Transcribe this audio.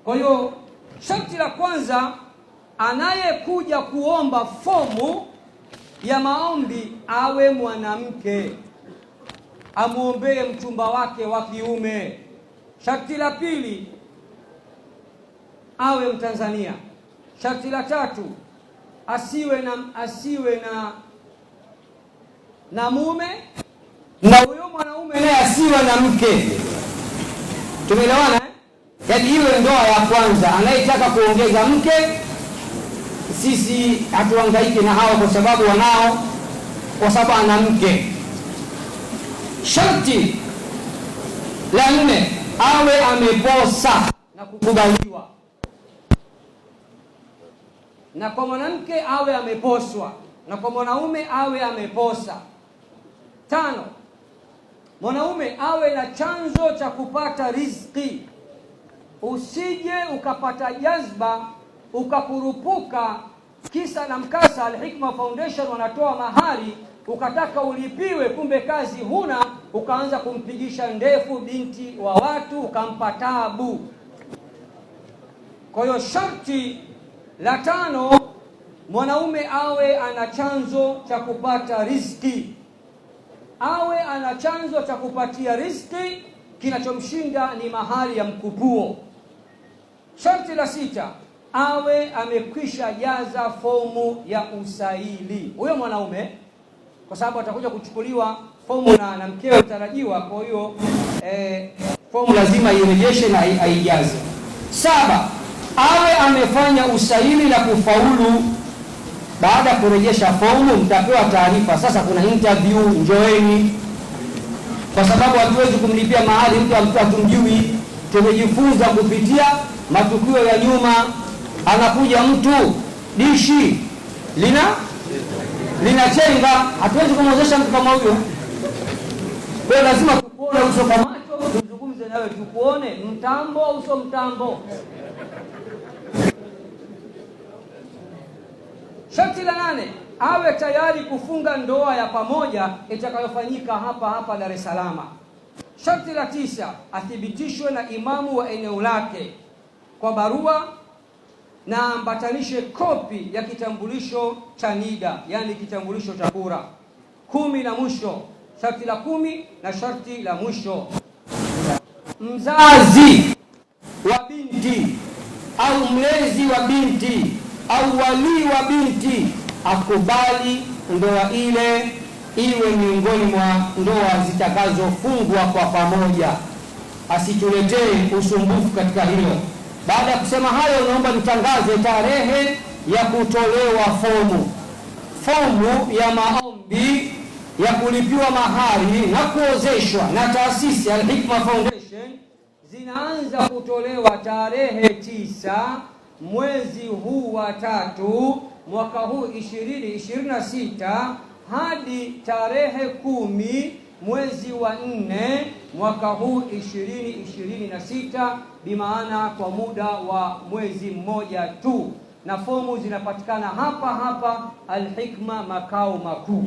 Kwa hiyo sharti la kwanza, anayekuja kuomba fomu ya maombi awe mwanamke, amuombee mchumba wake wa kiume. Sharti la pili, awe Mtanzania. Sharti la tatu, asiwe na mume, na huyo mwanaume naye asiwe na mke. Tumeelewana eh? Yaani iwe ndoa ya kwanza. Anayetaka kuongeza mke, sisi hatuhangaike na hao kwa sababu wanao, kwa sababu ana mke. Sharti la nne, awe ameposa na kukubaliwa. Na kwa mwanamke awe ameposwa, na kwa mwanaume awe ameposa. 5, mwanaume awe na chanzo cha kupata riziki. Usije ukapata jazba ukakurupuka kisa na mkasa. Al-Hikma Foundation wanatoa mahari, ukataka ulipiwe, kumbe kazi huna, ukaanza kumpigisha ndefu binti wa watu, ukampa taabu. Kwa hiyo sharti la 5, mwanaume awe ana chanzo cha kupata riziki. Awe ana chanzo cha kupatia riziki, kinachomshinda ni mahali ya mkupuo. Sharti la 6, awe amekwisha jaza fomu ya usaili huyo mwanaume, kwa sababu atakuja kuchukuliwa fomu na mkewe mtarajiwa. Kwa hiyo fomu lazima irejeshe na aijaze. 7, awe amefanya usaili na kufaulu. Baada ya kurejesha fomu, mtapewa taarifa, sasa kuna interview, njoeni. Kwa sababu hatuwezi kumlipia mahali mtu hatumjui. Tumejifunza kupitia matukio ya nyuma. Anakuja mtu dishi linachenga, hatuwezi kumwezesha mtu kama huyo. Kwa hiyo lazima tukuone uso kwa macho, tuzungumze nawe, tukuone mtambo au uso mtambo. Sharti la 8, awe tayari kufunga ndoa ya pamoja itakayofanyika hapa Dar es Salaam. Sharti la 9, athibitishwe na imamu wa eneo lake kwa barua, na ambatanishe kopi ya kitambulisho cha NIDA, yani kitambulisho cha kura. 10 na mwisho, sharti la 10 na sharti la mwisho, mzazi wa binti au mlezi wa binti au wali wa binti akubali ndoa ile iwe miongoni mwa ndoa zitakazofungwa kwa pamoja. Asituletee usumbufu katika hilo. Baada ya kusema hayo, naomba nitangaze tarehe ya kutolewa fomu ya maombi ya kulipiwa mahari na kuozeshwa na taasisi Al-Hikma Foundation. Zinaanza kutolewa tarehe 9 mwezi huu wa 3 mwaka huu 2026 hadi tarehe 10 mwezi wa 4 mwaka huu 2026, bimaana kwa muda wa mwezi mmoja tu, na fomu zinapatikana hapa Al-Hikma makao makuu.